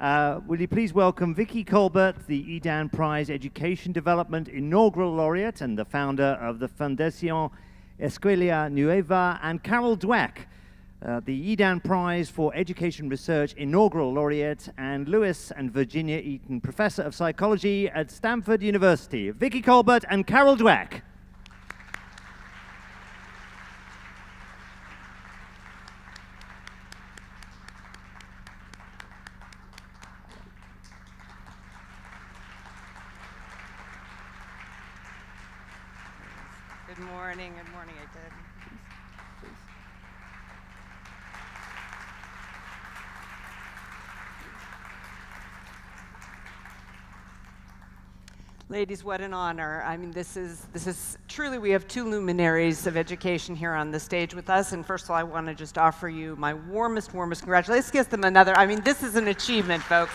Will you please welcome Vicky Colbert, the Yidan Prize Education Development Inaugural Laureate and the founder of the Fundación Escuela Nueva, and Carol Dweck, the Yidan Prize for Education Research Inaugural Laureate, and Lewis and Virginia Eaton, Professor of Psychology at Stanford University. Vicky Colbert and Carol Dweck. Good morning, I did. Ladies, what an honor. I mean, this is truly, we have two luminaries of education here on the stage with us, and first of all, I want to just offer you my warmest congratulations. Let's give them another, I mean, this is an achievement, folks.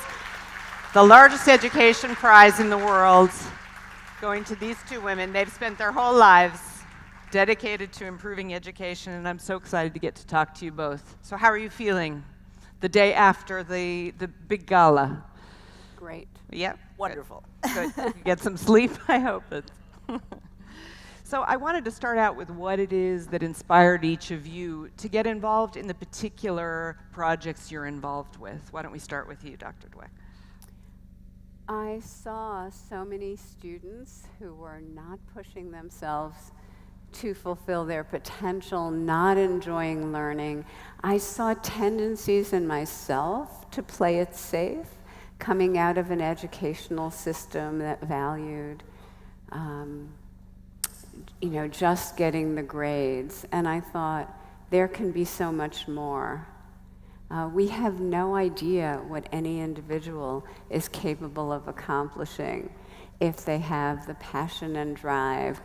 The largest education prize in the world, going to these two women. They've spent their whole lives dedicated to improving education, and I'm so excited to get to talk to you both. So how are you feeling the day after the big gala? Great. Yep. Wonderful. Good. You get some sleep, I hope. So I wanted to start out with what it is that inspired each of you to get involved in the particular projects you're involved with. Why don't we start with you, Dr. Dweck? I saw so many students who were not pushing themselves to fulfill their potential, not enjoying learning. I saw tendencies in myself to play it safe, coming out of an educational system that valued, just getting the grades. And I thought, there can be so much more. We have no idea what any individual is capable of accomplishing if they have the passion and drive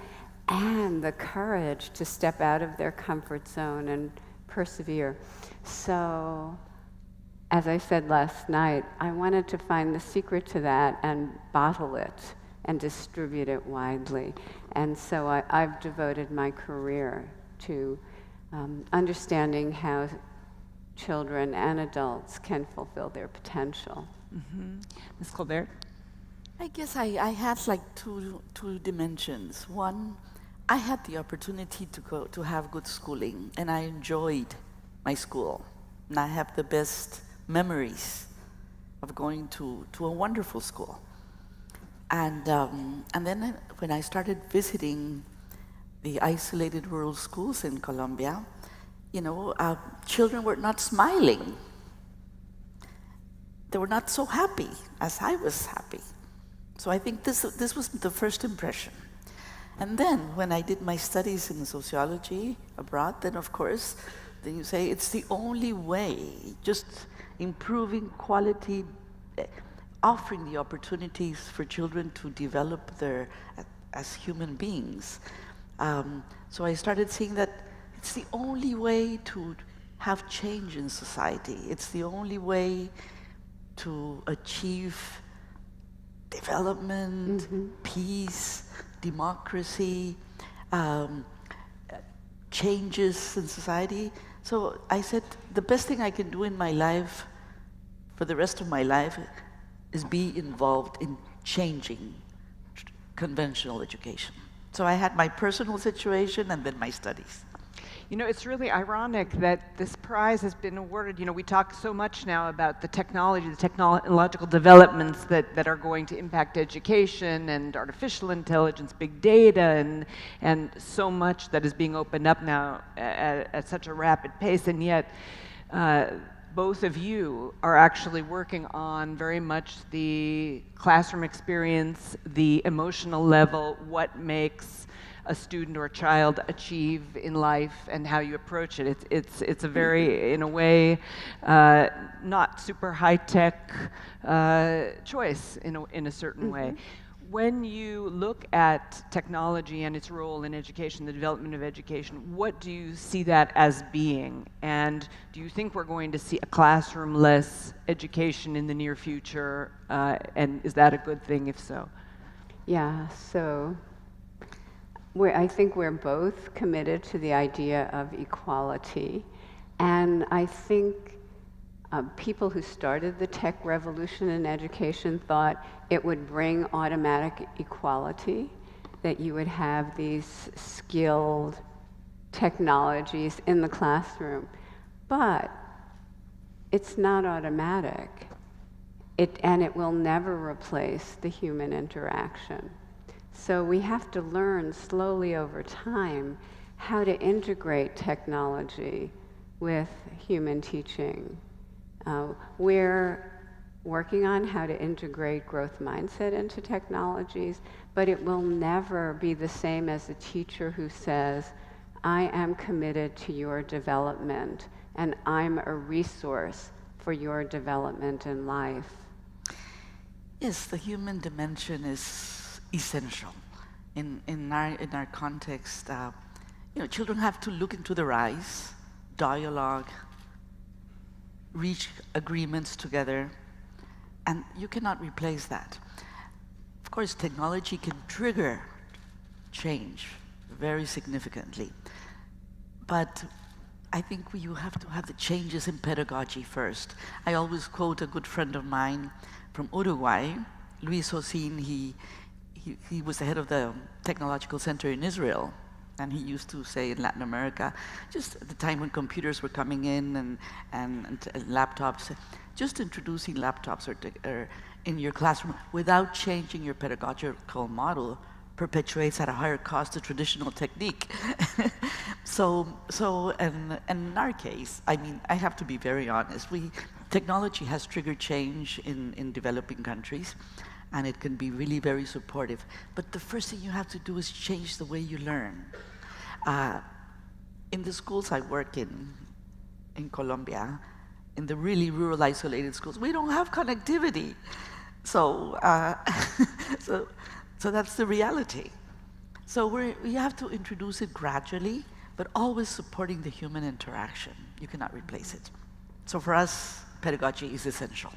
and the courage to step out of their comfort zone and persevere. So, as I said last night, I wanted to find the secret to that and bottle it and distribute it widely. And so I've devoted my career to understanding how children and adults can fulfill their potential. Mm-hmm. Ms. Colbert? I guess I had like two dimensions. One, I had the opportunity to have good schooling, and I enjoyed my school. And I have the best memories of going to a wonderful school. And then when I started visiting the isolated rural schools in Colombia, children were not smiling. They were not so happy as I was happy. So I think this was the first impression. And then when I did my studies in sociology abroad, then of course, then you say it's the only way, just improving quality, offering the opportunities for children to develop as human beings. So I started seeing that it's the only way to have change in society. It's the only way to achieve development, peace, democracy, changes in society. So I said, the best thing I can do in my life, for the rest of my life, is be involved in changing conventional education. So I had my personal situation and then my studies. It's really ironic that this prize has been awarded. We talk so much now about the technology, the technological developments that are going to impact education and artificial intelligence, big data, and so much that is being opened up now at such a rapid pace. And yet, both of you are actually working on very much the classroom experience, the emotional level, what makes a student or a child achieve in life and how you approach it. It's a very, in a way, not super high-tech choice in a certain way. When you look at technology and its role in education, the development of education, what do you see that as being? And do you think we're going to see a classroom-less education in the near future? And is that a good thing, if so? Yeah, so I think we're both committed to the idea of equality. And I think People who started the tech revolution in education thought it would bring automatic equality, that you would have these skilled technologies in the classroom. But it's not automatic. And it will never replace the human interaction. So we have to learn slowly over time how to integrate technology with human teaching. We're working on how to integrate growth mindset into technologies, but it will never be the same as a teacher who says, I am committed to your development and I'm a resource for your development in life. Yes, the human dimension is essential. In our context, children have to look into their eyes, dialogue, reach agreements together, and you cannot replace that. Of course, technology can trigger change very significantly, but I think you have to have the changes in pedagogy first. I always quote a good friend of mine from Uruguay, Luis Josín. He was the head of the technological center in Israel, and he used to say in Latin America, just at the time when computers were coming in and laptops, just introducing laptops or in your classroom without changing your pedagogical model perpetuates at a higher cost a traditional technique. And in our case, I mean, I have to be very honest, technology has triggered change in developing countries, and it can be really very supportive. But the first thing you have to do is change the way you learn. In the schools I work in Colombia, in the really rural, isolated schools, we don't have connectivity. So that's the reality. So we have to introduce it gradually, but always supporting the human interaction. You cannot replace it. So for us, pedagogy is essential.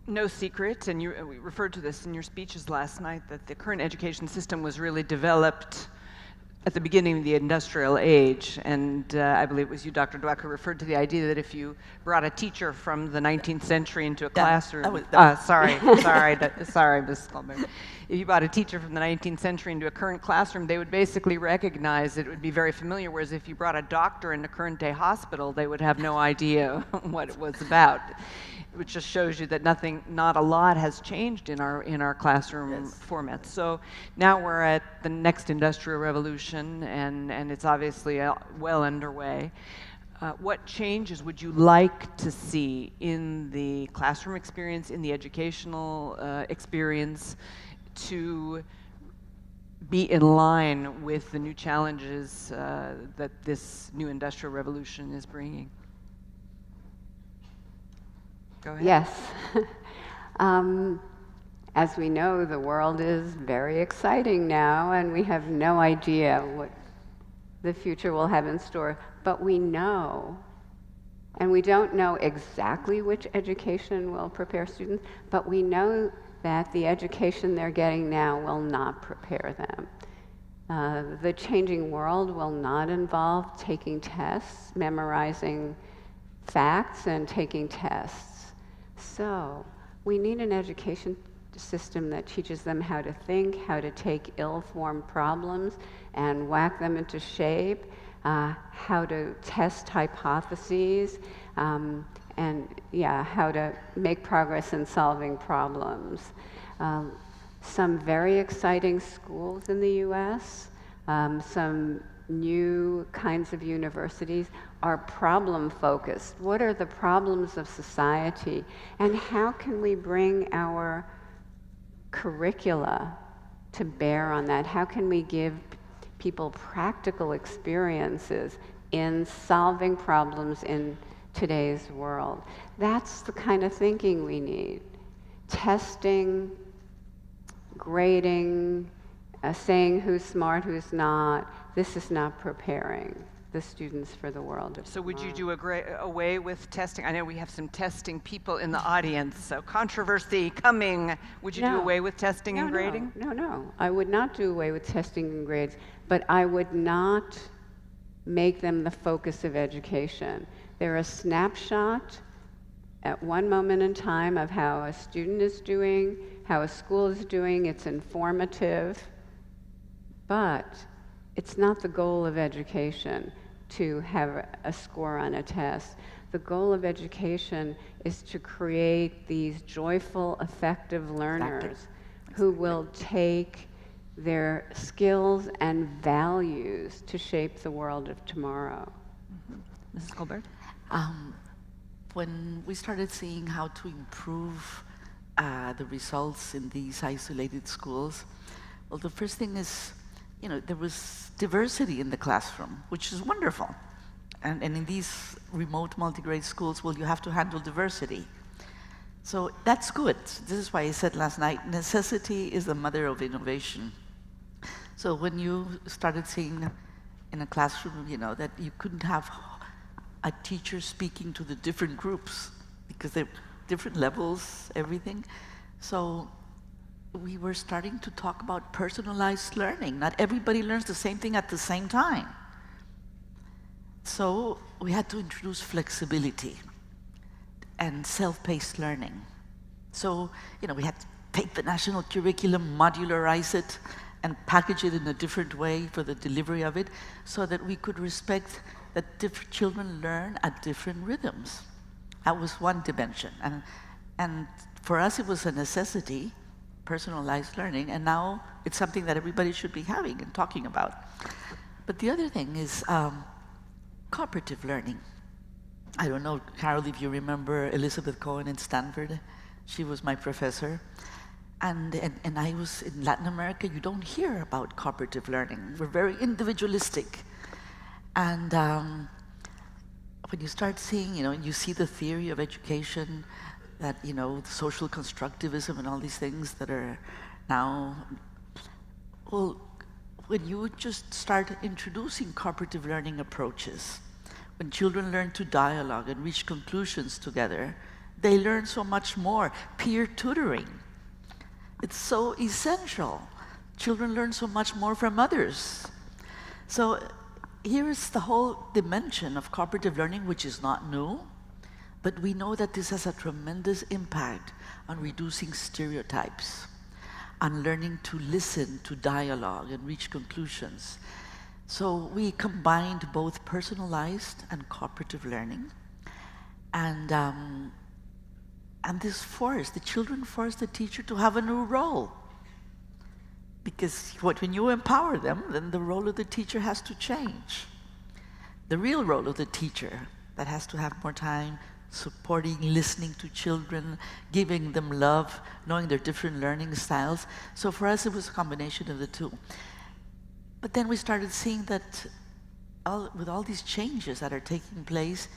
No secret, and we referred to this in your speeches last night, that the current education system was really developed at the beginning of the industrial age, and I believe it was you, Dr. Dweck, who referred to the idea that if you brought a teacher from the 19th century into a classroom, sorry, Ms. Colbert. If you brought a teacher from the 19th century into a current classroom, they would basically recognize it would be very familiar, whereas if you brought a doctor into current day hospital, they would have no idea what it was about. Which just shows you that not a lot has changed in our classroom formats. So now we're at the next industrial revolution, and it's obviously well underway. What changes would you like to see in the classroom experience, in the educational experience, to be in line with the new challenges that this new industrial revolution is bringing? Go ahead. Yes. As we know, the world is very exciting now, and we have no idea what the future will have in store. But we know, and we don't know exactly which education will prepare students, but we know that the education they're getting now will not prepare them. The changing world will not involve taking tests, memorizing facts, and taking tests. So we need an education system that teaches them how to think, how to take ill-formed problems and whack them into shape, how to test hypotheses, and how to make progress in solving problems. Some very exciting schools in the US, some new kinds of universities are problem-focused. What are the problems of society, and how can we bring our curricula to bear on that? How can we give people practical experiences in solving problems in today's world? That's the kind of thinking we need. Testing, grading, saying who's smart, who's not. This is not preparing the students for the world of So would you tomorrow. do away with testing? I know we have some testing people in the audience, so controversy coming. Would you do away with testing and grading? No. I would not do away with testing and grades, but I would not make them the focus of education. They're a snapshot at one moment in time of how a student is doing, how a school is doing. It's informative, but it's not the goal of education to have a score on a test. The goal of education is to create these joyful, effective learners who will take their skills and values to shape the world of tomorrow. Mrs. Colbert? When we started seeing how to improve the results in these isolated schools, well, the first thing is, you know, there was diversity in the classroom, which is wonderful. And in these remote multi-grade schools, well, you have to handle diversity. So that's good. This is why I said last night, necessity is the mother of innovation. So when you started seeing in a classroom, you know, that you couldn't have a teacher speaking to the different groups because they're different levels, everything. So we were starting to talk about personalized learning. Not everybody learns the same thing at the same time. So we had to introduce flexibility and self-paced learning. So, you know, we had to take the national curriculum, modularize it, and package it in a different way for the delivery of it so that we could respect that different children learn at different rhythms. That was one dimension. And for us, it was a necessity, personalized learning, and now it's something that everybody should be having and talking about. But the other thing is cooperative learning. I don't know, Carol, if you remember Elizabeth Cohen in Stanford. She was my professor. And I was in Latin America, you don't hear about cooperative learning. We're very individualistic. And when you start seeing, you know, you see the theory of education, that, you know, social constructivism and all these things that are now, well, when you just start introducing cooperative learning approaches, when children learn to dialogue and reach conclusions together, they learn so much more. Peer tutoring, it's so essential. Children learn so much more from others. So here is the whole dimension of cooperative learning, which is not new, but we know that this has a tremendous impact on reducing stereotypes, on learning to listen to dialogue and reach conclusions. So we combined both personalized and cooperative learning, and this forced, the children forced the teacher to have a new role. Because when you empower them, then the role of the teacher has to change. The real role of the teacher, that has to have more time supporting, listening to children, giving them love, knowing their different learning styles. So for us, it was a combination of the two. But then we started seeing that with all these changes that are taking place,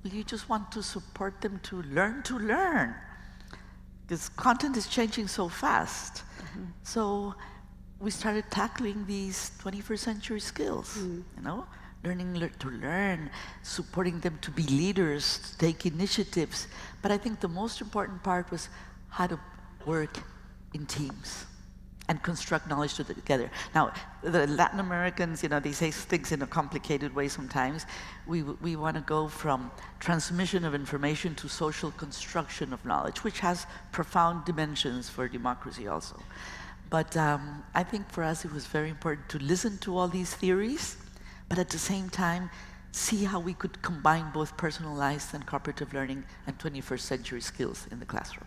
you just want to support them to learn. Because content is changing so fast. Mm-hmm. So we started tackling these 21st century skills, you know, learning to learn, supporting them to be leaders, to take initiatives. But I think the most important part was how to work in teams and construct knowledge together. Now, the Latin Americans, you know, they say things in a complicated way sometimes. We want to go from transmission of information to social construction of knowledge, which has profound dimensions for democracy also. But I think for us it was very important to listen to all these theories, but at the same time, see how we could combine both personalized and cooperative learning and 21st century skills in the classroom.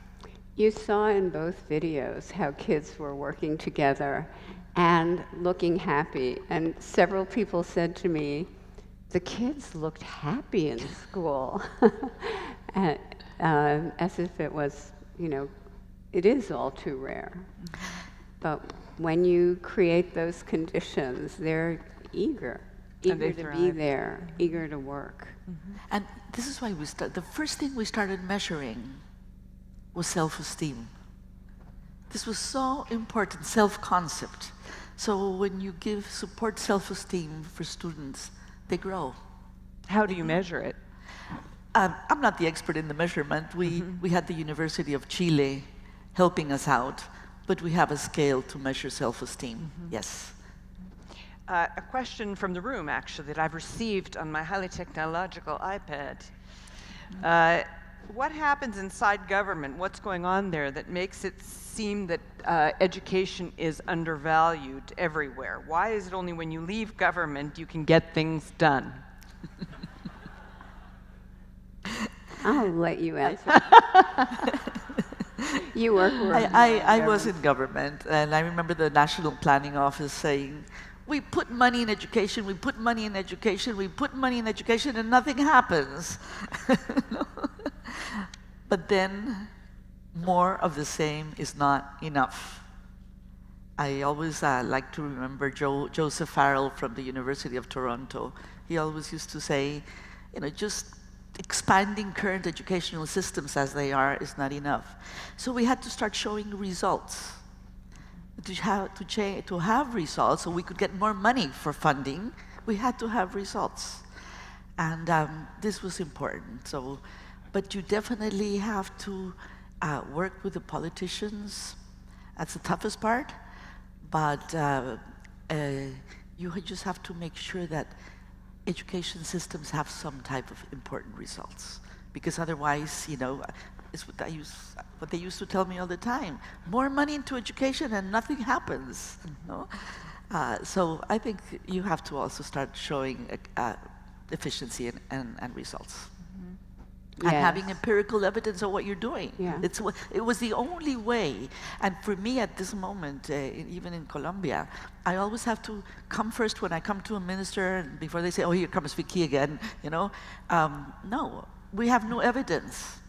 You saw in both videos how kids were working together and looking happy. And several people said to me, the kids looked happy in school. As if it was, you know, it is all too rare. But when you create those conditions, they're eager to be there, eager to work. Mm-hmm. And this is why the first thing we started measuring was self-esteem. This was so important, self-concept. So when you support self-esteem for students, they grow. How do you measure it? I'm not the expert in the measurement. We had the University of Chile helping us out, but we have a scale to measure self-esteem, yes. A question from the room, actually, that I've received on my highly technological iPad. What happens inside government? What's going on there that makes it seem that education is undervalued everywhere? Why is it only when you leave government you can get things done? I'll let you answer. You work where? I was in government, and I remember the National Planning Office saying, we put money in education, we put money in education, we put money in education, and nothing happens. But then, more of the same is not enough. I always like to remember Joseph Farrell from the University of Toronto. He always used to say, just expanding current educational systems as they are is not enough. So we had to start showing results. To have results, so we could get more money for funding, we had to have results. And this was important. But you definitely have to work with the politicians. That's the toughest part. But you just have to make sure that education systems have some type of important results. Because otherwise, it's what they used to tell me all the time. More money into education and nothing happens. So I think you have to also start showing efficiency and results. And having empirical evidence of what you're doing. Yeah. It was the only way. And for me at this moment, even in Colombia, I always have to come first when I come to a minister, and before they say, oh, here comes Vicky again, no, we have no evidence.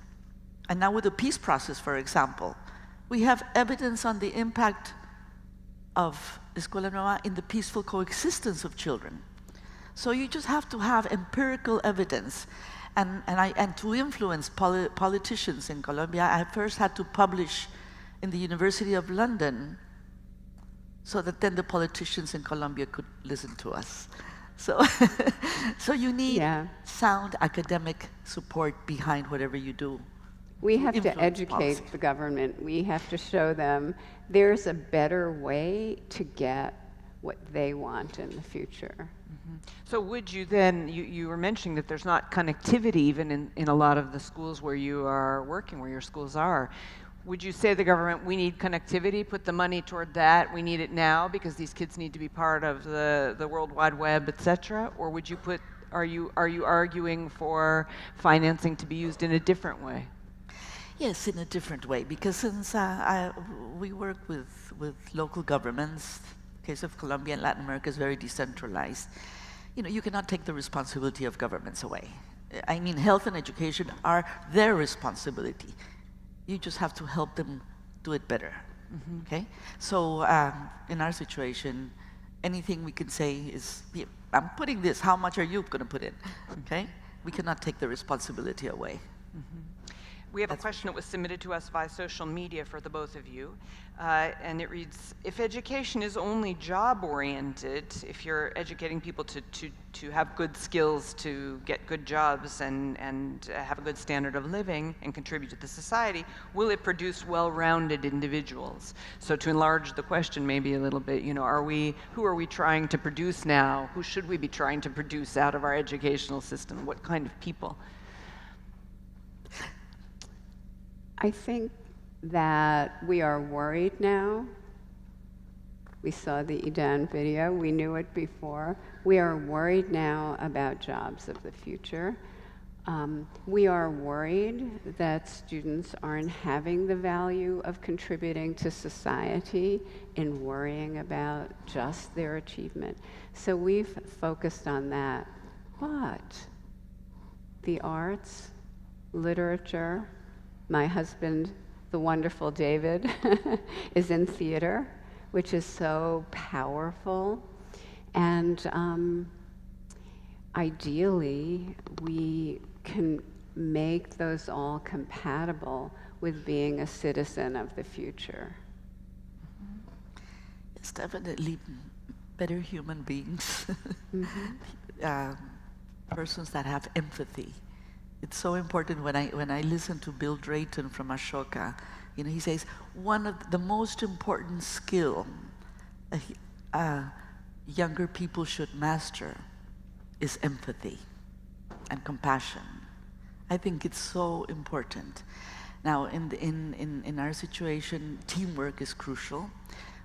And now with the peace process, for example, we have evidence on the impact of Escuela Nueva in the peaceful coexistence of children. So you just have to have empirical evidence. And to influence politicians in Colombia, I first had to publish in the University of London so that then the politicians in Colombia could listen to us. So, so you need sound academic support behind whatever you do. We have to educate policy. the government. We have to show them there's a better way to get what they want in the future. Mm-hmm. So would you then, you were mentioning that there's not connectivity even in a lot of the schools where you are working, where your schools are. Would you say the government, we need connectivity, put the money toward that, we need it now because these kids need to be part of the World Wide Web, etc.? Or would you put, are you arguing for financing to be used in a different way? Yes, in a different way, because since we work with local governments, the case of Colombia and Latin America is very decentralized. You cannot take the responsibility of governments away. I mean, health and education are their responsibility. You just have to help them do it better, okay? So in our situation, anything we can say is, I'm putting this, how much are you going to put in, okay? We cannot take the responsibility away. We have a question that was submitted to us via social media for the both of you, and it reads, if education is only job-oriented, if you're educating people to have good skills to get good jobs and have a good standard of living and contribute to the society, will it produce well-rounded individuals? So to enlarge the question maybe a little bit, who are we trying to produce now? Who should we be trying to produce out of our educational system? What kind of people? I think that we are worried now. We saw the Yidan video, we knew it before. We are worried now about jobs of the future. We are worried that students aren't having the value of contributing to society in worrying about just their achievement. So we've focused on that. But the arts, literature, my husband, the wonderful David, is in theater, which is so powerful. And ideally, we can make those all compatible with being a citizen of the future. It's definitely better human beings, persons that have empathy. It's so important when I listen to Bill Drayton from Ashoka. He says one of the most important skill younger people should master is empathy and compassion. I think it's so important. Now, in our situation, teamwork is crucial,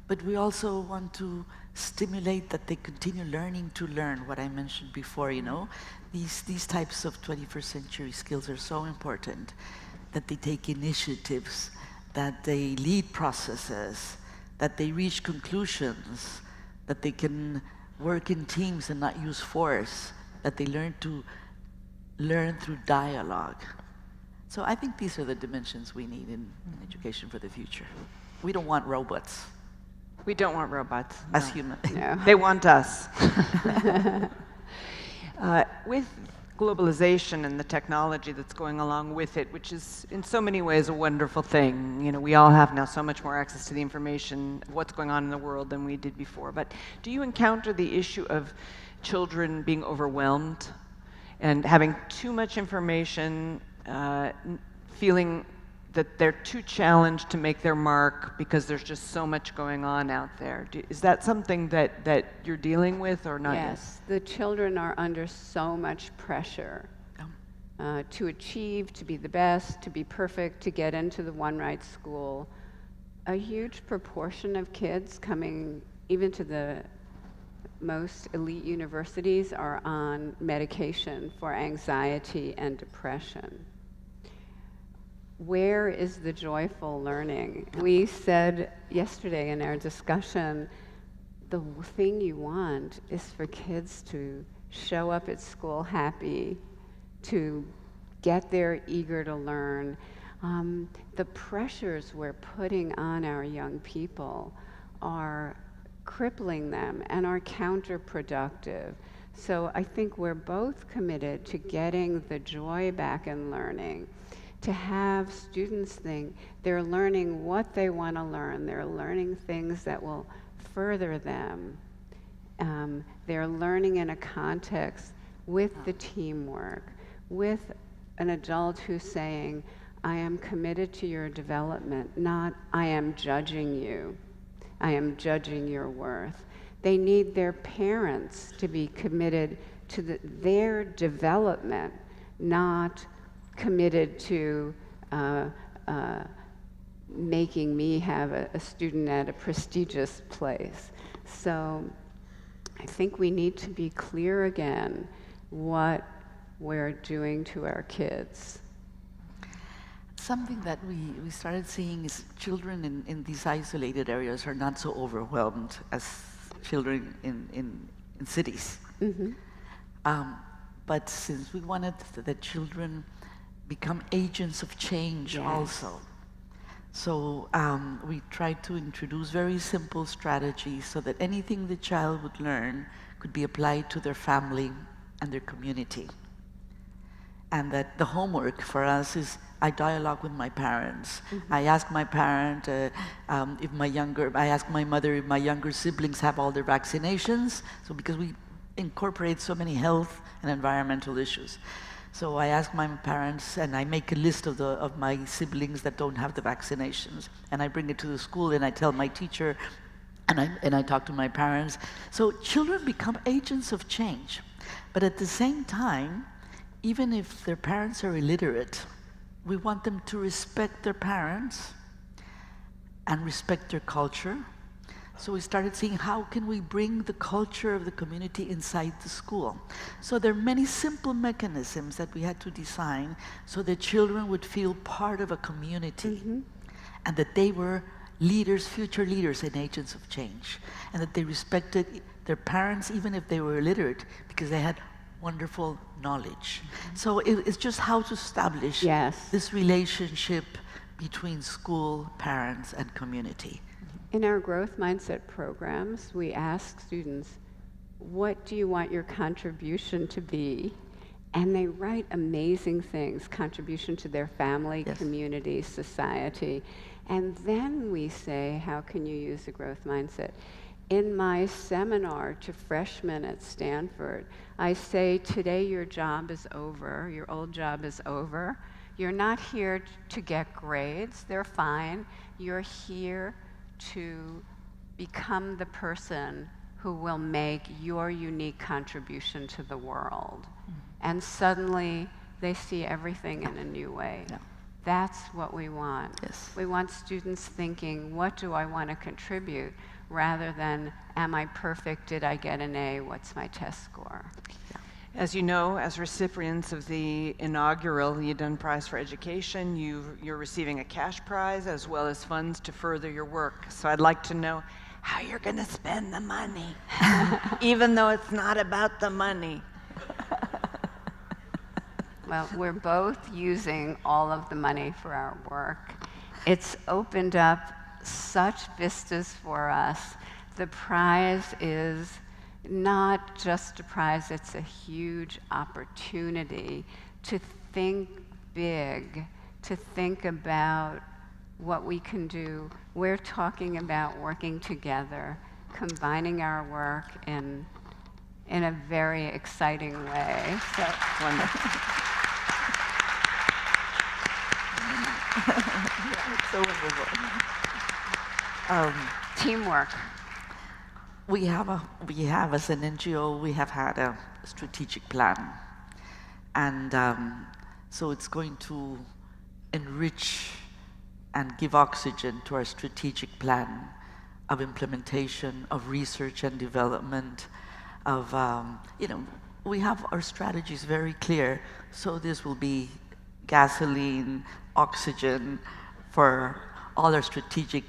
but we also want to stimulate that they continue learning to learn, what I mentioned before, you know. These types of 21st century skills are so important, that they take initiatives, that they lead processes, that they reach conclusions, that they can work in teams and not use force, that they learn through dialogue. So I think these are the dimensions we need in education for the future. We don't want robots. We don't want robots. As no. humans. No. They want us. With globalization and the technology that's going along with it, which is in so many ways a wonderful thing. You know, we all have now so much more access to the information of what's going on in the world than we did before. But do you encounter the issue of children being overwhelmed and having too much information, feeling that they're too challenged to make their mark because there's just so much going on out there? Is that something that you're dealing with or not? Yes, the children are under so much pressure to achieve, to be the best, to be perfect, to get into the one right school. A huge proportion of kids coming even to the most elite universities are on medication for anxiety and depression. Where is the joyful learning? We said yesterday in our discussion, the thing you want is for kids to show up at school happy, to get there eager to learn. The pressures we're putting on our young people are crippling them and are counterproductive. So I think we're both committed to getting the joy back in learning, to have students think they're learning what they want to learn, they're learning things that will further them. They're learning in a context with the teamwork, with an adult who's saying, I am committed to your development, not I am judging you, I am judging your worth. They need their parents to be committed to their development, not committed to making me have a student at a prestigious place. So I think we need to be clear again what we're doing to our kids. Something that we started seeing is children in these isolated areas are not so overwhelmed as children in cities. Mm-hmm. But since we wanted the children become agents of change also. So we tried to introduce very simple strategies so that anything the child would learn could be applied to their family and their community. And that the homework for us is I dialogue with my parents. Mm-hmm. I ask my parent I ask my mother if my younger siblings have all their vaccinations. So because we incorporate so many health and environmental issues. So I ask my parents, and I make a list of my siblings that don't have the vaccinations, and I bring it to the school, and I tell my teacher, and I talk to my parents. So children become agents of change, but at the same time, even if their parents are illiterate, we want them to respect their parents and respect their culture. So we started seeing how can we bring the culture of the community inside the school. So there are many simple mechanisms that we had to design so that children would feel part of a community, mm-hmm. and that they were leaders, future leaders and agents of change, and that they respected their parents even if they were illiterate because they had wonderful knowledge. Mm-hmm. So it's just how to establish this relationship between school, parents, and community. In our growth mindset programs, we ask students, what do you want your contribution to be? And they write amazing things, contribution to their family, community, society. And then we say, how can you use the growth mindset? In my seminar to freshmen at Stanford, I say, today your job is over, your old job is over. You're not here to get grades, they're fine. You're here to become the person who will make your unique contribution to the world. And suddenly they see everything in a new way. Yeah. That's what we want. Yes. We want students thinking, what do I want to contribute, rather than, am I perfect, did I get an A, what's my test score? As you know, as recipients of the inaugural Yidan Prize for Education, you're receiving a cash prize as well as funds to further your work. So I'd like to know how you're going to spend the money, even though it's not about the money. Well, we're both using all of the money for our work. It's opened up such vistas for us. The prize is not just a prize, it's a huge opportunity to think big, to think about what we can do. We're talking about working together, combining our work in a very exciting way. So Wonderful. So wonderful. teamwork. We have, as an NGO, we have had a strategic plan. And so it's going to enrich and give oxygen to our strategic plan of implementation, of research and development, of, we have our strategies very clear. So this will be gasoline, oxygen for all our strategic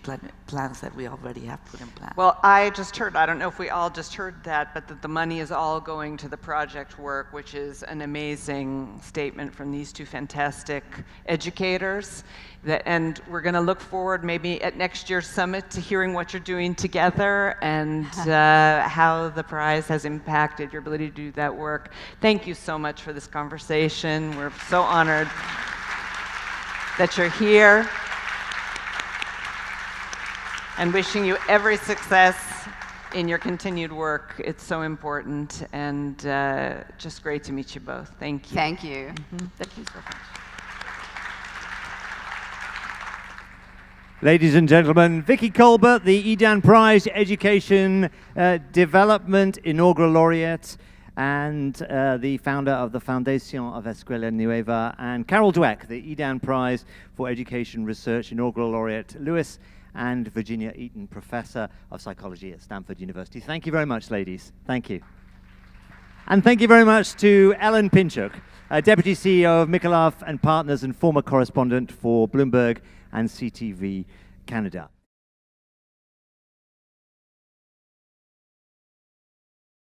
plans that we already have put in place. Well, I just heard, I don't know if we all just heard that, but that the money is all going to the project work, which is an amazing statement from these two fantastic educators. And we're going to look forward maybe at next year's summit to hearing what you're doing together and how the prize has impacted your ability to do that work. Thank you so much for this conversation. We're so honored that you're here. And wishing you every success in your continued work. It's so important, and just great to meet you both. Thank you. Thank you. Thank you so much. Ladies and gentlemen, Vicky Colbert, the Yidan Prize Education Development Inaugural Laureate, and the founder of the Foundation of Escuela Nueva, and Carol Dweck, the Yidan Prize for Education Research Inaugural Laureate, Lewis and Virginia Eaton, Professor of Psychology at Stanford University. Thank you very much, ladies. Thank you. And thank you very much to Ellen Pinchuk, Deputy CEO of Mikolov and Partners and former correspondent for Bloomberg and CTV Canada.